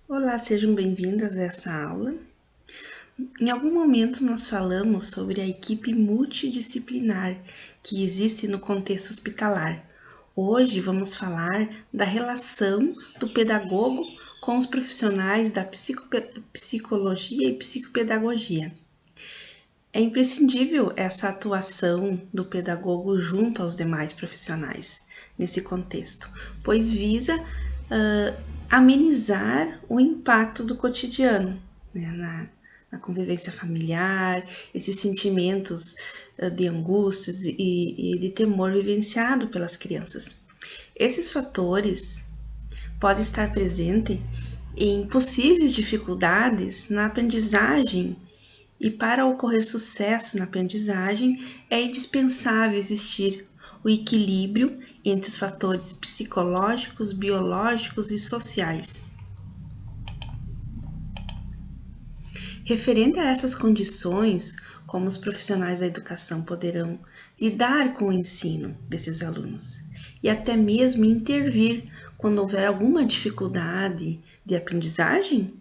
Olá, sejam bem-vindas a essa aula. Em algum momento nós falamos sobre a equipe multidisciplinar que existe no contexto hospitalar. Hoje vamos falar da relação do pedagogo com os profissionais da psicologia e psicopedagogia. É imprescindível essa atuação do pedagogo junto aos demais profissionais nesse contexto, pois visa amenizar o impacto do cotidiano, né, na convivência familiar, esses sentimentos de angústias e de temor vivenciado pelas crianças. Esses fatores podem estar presentes em possíveis dificuldades na aprendizagem e para ocorrer sucesso na aprendizagem é indispensável existir o equilíbrio entre os fatores psicológicos, biológicos e sociais. Referente a essas condições, como os profissionais da educação poderão lidar com o ensino desses alunos e até mesmo intervir quando houver alguma dificuldade de aprendizagem?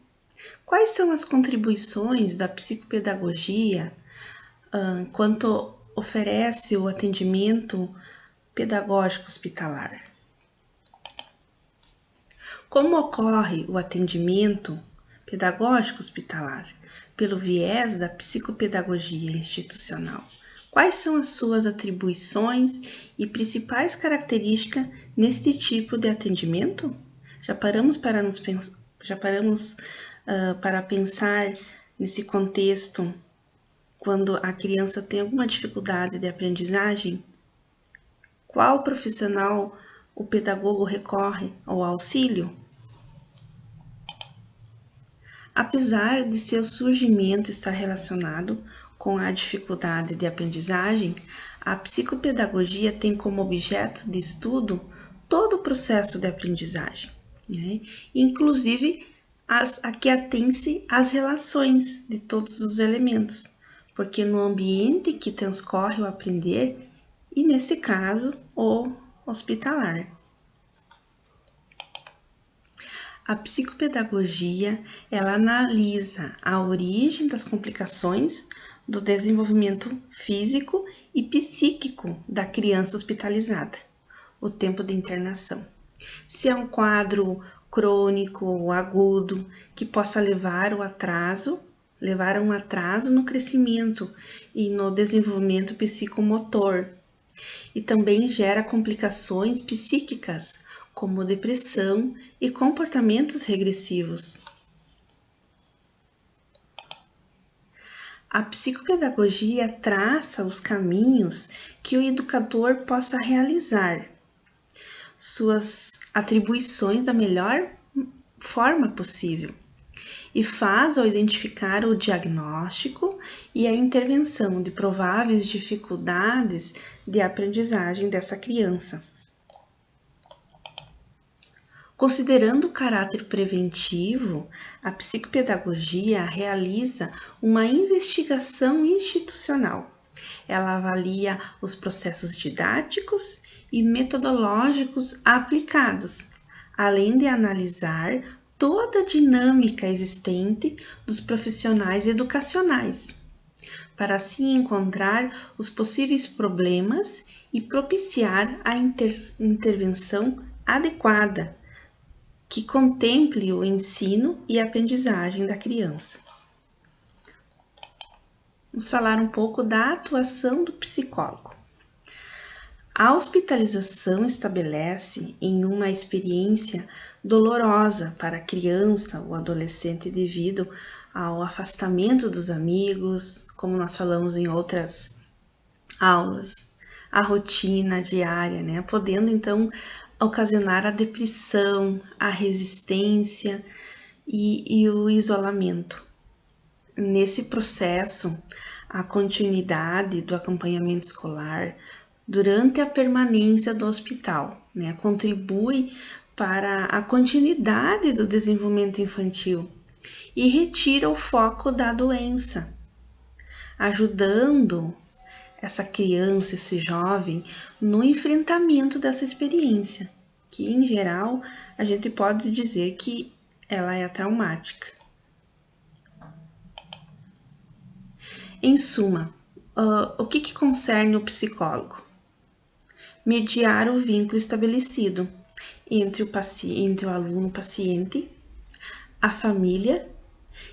Quais são as contribuições da psicopedagogia quanto oferece o atendimento pedagógico hospitalar? Como ocorre o atendimento pedagógico hospitalar? Pelo viés da psicopedagogia institucional. Quais são as suas atribuições e principais características neste tipo de atendimento? Já paramos para pensar nesse contexto quando a criança tem alguma dificuldade de aprendizagem? Qual profissional o pedagogo recorre ao auxílio? Apesar de seu surgimento estar relacionado com a dificuldade de aprendizagem, a psicopedagogia tem como objeto de estudo todo o processo de aprendizagem, né? Inclusive a que atém-se às relações de todos os elementos, porque no ambiente que transcorre o aprender, e nesse caso, o hospitalar. A psicopedagogia, ela analisa a origem das complicações do desenvolvimento físico e psíquico da criança hospitalizada, o tempo de internação. Se é um quadro crônico ou agudo que possa levar a um atraso no crescimento e no desenvolvimento psicomotor, e também gera complicações psíquicas, como depressão e comportamentos regressivos. A psicopedagogia traça os caminhos que o educador possa realizar suas atribuições da melhor forma possível e faz ao identificar o diagnóstico e a intervenção de prováveis dificuldades de aprendizagem dessa criança. Considerando o caráter preventivo, a psicopedagogia realiza uma investigação institucional. Ela avalia os processos didáticos e metodológicos aplicados, além de analisar toda a dinâmica existente dos profissionais educacionais, para assim encontrar os possíveis problemas e propiciar a intervenção adequada que contemple o ensino e a aprendizagem da criança. Vamos falar um pouco da atuação do psicólogo. A hospitalização estabelece em uma experiência dolorosa para a criança ou adolescente devido ao afastamento dos amigos, como nós falamos em outras aulas, a rotina diária, né? Podendo então ocasionar a depressão, a resistência e o isolamento. Nesse processo, a continuidade do acompanhamento escolar durante a permanência do hospital, né, contribui para a continuidade do desenvolvimento infantil e retira o foco da doença, ajudando essa criança, esse jovem, no enfrentamento dessa experiência, que em geral a gente pode dizer que ela é traumática. Em suma, o que concerne o psicólogo? Mediar o vínculo estabelecido entre o aluno-paciente, a família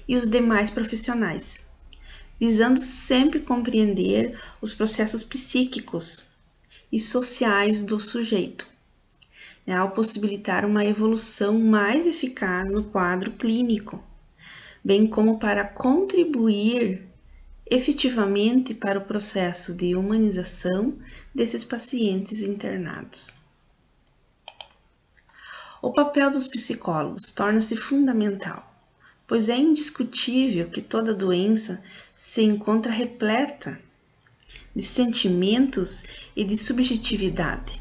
e os demais profissionais, visando sempre compreender os processos psíquicos e sociais do sujeito, né, ao possibilitar uma evolução mais eficaz no quadro clínico, bem como para contribuir efetivamente para o processo de humanização desses pacientes internados. O papel dos psicólogos torna-se fundamental, pois é indiscutível que toda doença se encontra repleta de sentimentos e de subjetividade,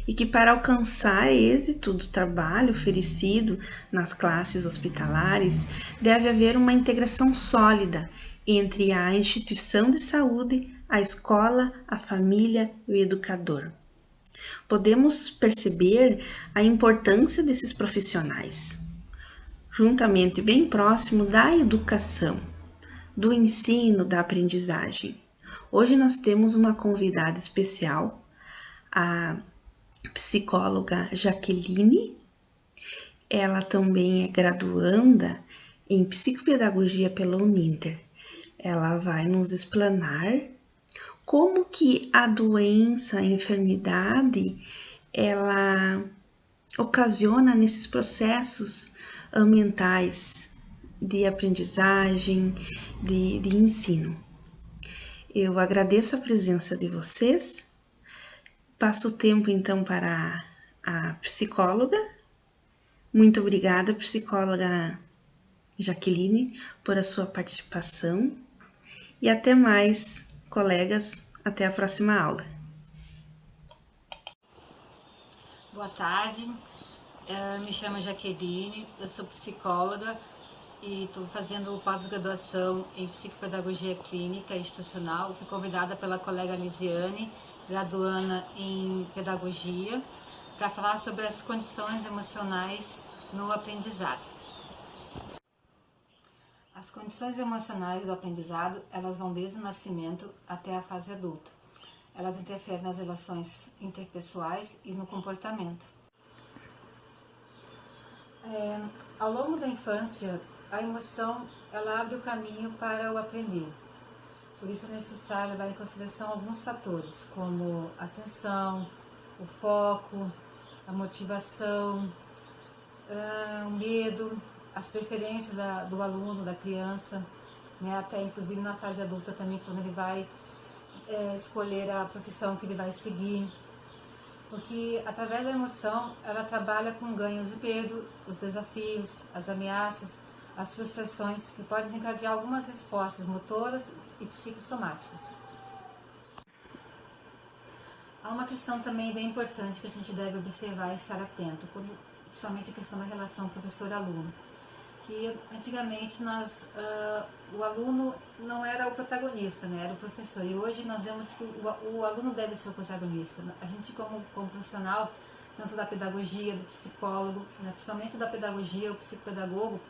e que para alcançar êxito do trabalho oferecido nas classes hospitalares, deve haver uma integração sólida entre a instituição de saúde, a escola, a família e o educador. Podemos perceber a importância desses profissionais, juntamente bem próximo da educação, do ensino, da aprendizagem. Hoje nós temos uma convidada especial, a psicóloga Jaqueline. Ela também é graduanda em psicopedagogia pela Uninter. Ela vai nos explanar como que a doença, a enfermidade, ela ocasiona nesses processos mentais de aprendizagem, de ensino. Eu agradeço a presença de vocês. Passo o tempo então para a psicóloga. Muito obrigada, psicóloga Jaqueline, por a sua participação. E até mais, colegas. Até a próxima aula. Boa tarde, me chamo Jaqueline, eu sou psicóloga e estou fazendo pós-graduação em psicopedagogia clínica institucional. Fui convidada pela colega Lisiane, graduanda em pedagogia, para falar sobre as condições emocionais no aprendizado. As condições emocionais do aprendizado, elas vão desde o nascimento até a fase adulta. Elas interferem nas relações interpessoais e no comportamento. Ao longo da infância, a emoção ela abre o caminho para o aprender. Por isso é necessário levar em consideração alguns fatores, como a atenção, o foco, a motivação, o medo, as preferências do aluno, da criança, né, até inclusive na fase adulta também, quando ele vai escolher a profissão que ele vai seguir. Porque através da emoção, ela trabalha com ganhos e perdas, os desafios, as ameaças, as frustrações, que podem desencadear algumas respostas motoras e psicossomáticas. Há uma questão também bem importante que a gente deve observar e estar atento, principalmente a questão da relação professor-aluno. Que antigamente o aluno não era o protagonista, né? Era o professor, e hoje nós vemos que o aluno deve ser o protagonista. A gente como profissional, tanto da pedagogia, do psicólogo, né? Principalmente da pedagogia, o psicopedagogo,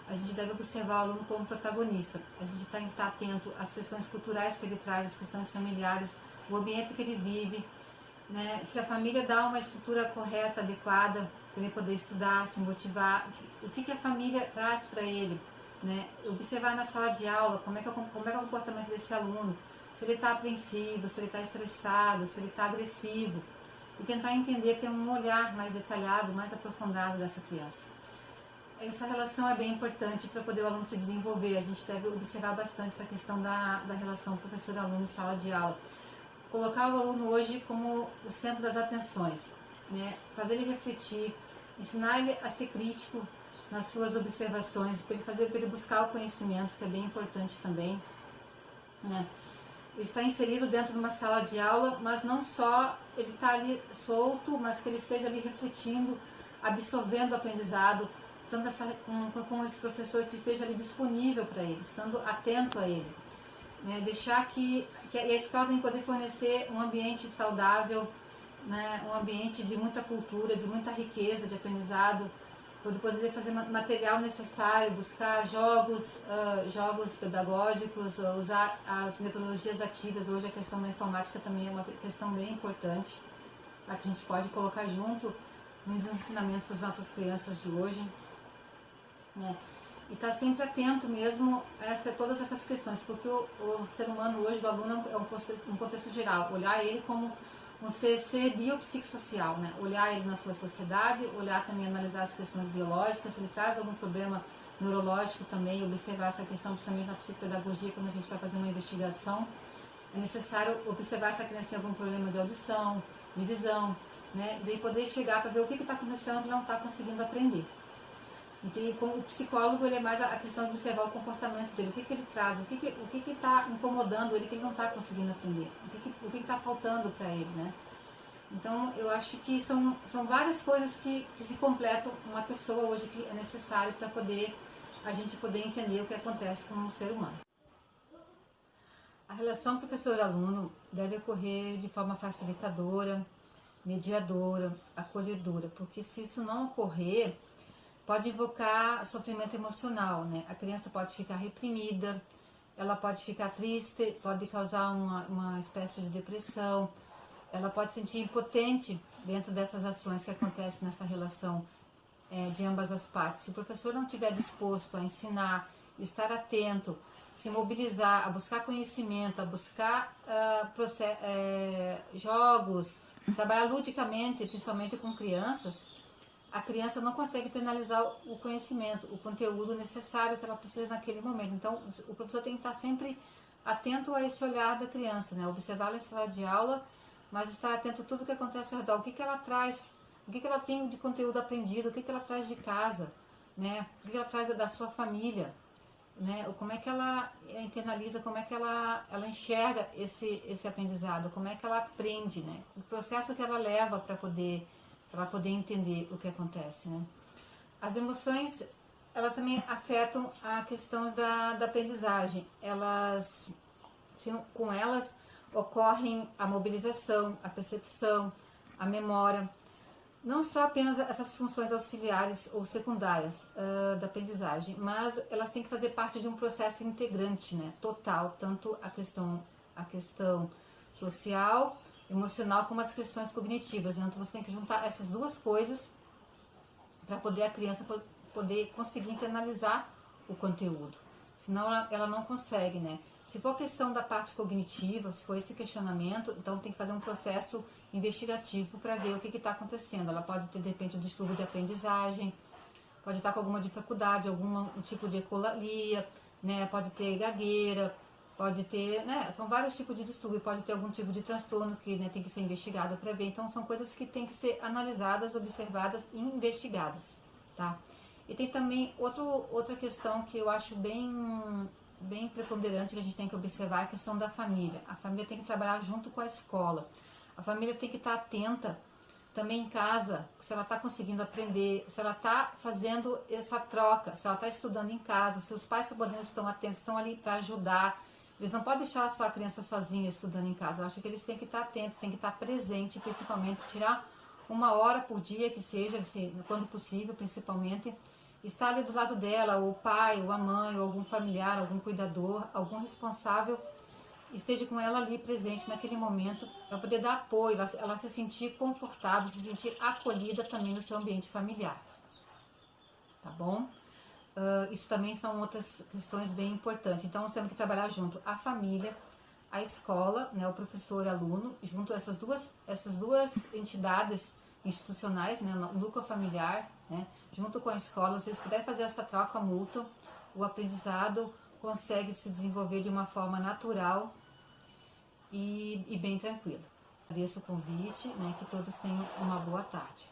a gente deve observar o aluno como protagonista. A gente tem que estar atento às questões culturais que ele traz, às questões familiares, o ambiente que ele vive, né? Se a família dá uma estrutura correta, adequada, para ele poder estudar, se motivar, o que a família traz para ele, né? Observar na sala de aula como é que é o comportamento desse aluno, se ele está apreensivo, se ele está estressado, se ele está agressivo, e tentar entender, ter um olhar mais detalhado, mais aprofundado dessa criança. Essa relação é bem importante para poder o aluno se desenvolver. A gente deve observar bastante essa questão da relação professor-aluno em sala de aula. Colocar o aluno hoje como o centro das atenções, né? Fazer ele refletir, ensinar ele a ser crítico nas suas observações, para ele buscar o conhecimento, que é bem importante também, né? Ele está inserido dentro de uma sala de aula, mas não só ele está ali solto, mas que ele esteja ali refletindo, absorvendo o aprendizado, estando com esse professor que esteja ali disponível para ele, estando atento a ele, né? Deixar que a escola tem que poder fornecer um ambiente saudável, né? Um ambiente de muita cultura, de muita riqueza de aprendizado, poder fazer material necessário, buscar jogos pedagógicos, usar as metodologias ativas. Hoje a questão da informática também é uma questão bem importante, tá? Que a gente pode colocar junto nos ensinamentos para as nossas crianças de hoje, né? E estar sempre atento mesmo a todas essas questões, porque o ser humano hoje, o aluno, é um contexto geral, olhar ele como um ser biopsicossocial, né? Olhar ele na sua sociedade, olhar também, analisar as questões biológicas, se ele traz algum problema neurológico também, observar essa questão, principalmente na psicopedagogia, quando a gente vai fazer uma investigação, é necessário observar se a criança tem algum problema de audição, de visão, né? Daí poder chegar para ver o que está acontecendo que ele não está conseguindo aprender. Então, como o psicólogo, ele é mais a questão de observar o comportamento dele, o que ele traz, o que está incomodando ele, que ele não está conseguindo aprender, o que está faltando para ele, né? Então, eu acho que são várias coisas que se completam uma pessoa hoje que é necessário para a gente poder entender o que acontece com o ser humano. A relação professor-aluno deve ocorrer de forma facilitadora, mediadora, acolhedora, porque se isso não ocorrer, pode invocar sofrimento emocional, né? A criança pode ficar reprimida, ela pode ficar triste, pode causar uma espécie de depressão, ela pode se sentir impotente dentro dessas ações que acontecem nessa relação de ambas as partes. Se o professor não estiver disposto a ensinar, estar atento, se mobilizar, a buscar conhecimento, a buscar jogos, trabalhar ludicamente, principalmente com crianças, a criança não consegue internalizar o conhecimento, o conteúdo necessário que ela precisa naquele momento. Então, o professor tem que estar sempre atento a esse olhar da criança, né? Observá-la em sala de aula, mas estar atento a tudo que acontece ao redor. O que ela traz, o que ela tem de conteúdo aprendido, o que ela traz de casa, né? O que ela traz da sua família, né? Como é que ela internaliza, como é que ela enxerga esse aprendizado, como é que ela aprende, né? O processo que ela leva para poder entender o que acontece, né? As emoções, elas também afetam a questão da aprendizagem. Com elas ocorrem a mobilização, a percepção, a memória. Não só apenas essas funções auxiliares ou secundárias da aprendizagem, mas elas têm que fazer parte de um processo integrante, né? Total, tanto a questão social, emocional, como as questões cognitivas, né? Então você tem que juntar essas duas coisas para poder a criança poder conseguir internalizar o conteúdo. Senão ela não consegue, né? Se for questão da parte cognitiva, se for esse questionamento, então tem que fazer um processo investigativo para ver o que está acontecendo. Ela pode ter, de repente, um distúrbio de aprendizagem, pode estar com alguma dificuldade, algum tipo de ecolalia, né? Pode ter gagueira, pode ter, né? São vários tipos de distúrbio, pode ter algum tipo de transtorno que, né, tem que ser investigado para ver. Então são coisas que tem que ser analisadas, observadas e investigadas, tá? E tem também outra questão que eu acho bem preponderante que a gente tem que observar, a questão da família. A família tem que trabalhar junto com a escola. A família tem que estar atenta também em casa, se ela está conseguindo aprender, se ela está fazendo essa troca, se ela está estudando em casa, se os pais subordinados estão atentos, estão ali para ajudar. Eles não podem deixar só a criança sozinha estudando em casa. Eu acho que eles têm que estar atentos, têm que estar presentes, principalmente tirar 1 hora por dia, que seja, quando possível, principalmente, estar ali do lado dela, ou o pai, ou a mãe, ou algum familiar, algum cuidador, algum responsável, esteja com ela ali presente naquele momento, para poder dar apoio, ela se sentir confortável, se sentir acolhida também no seu ambiente familiar. Tá bom? Isso também são outras questões bem importantes. Então, nós temos que trabalhar junto a família, a escola, né, o professor e o aluno, junto essas duas entidades institucionais, né, o núcleo familiar, né, junto com a escola. Se vocês puderem fazer essa troca mútua, o aprendizado consegue se desenvolver de uma forma natural e bem tranquila. Agradeço o convite, né, que todos tenham uma boa tarde.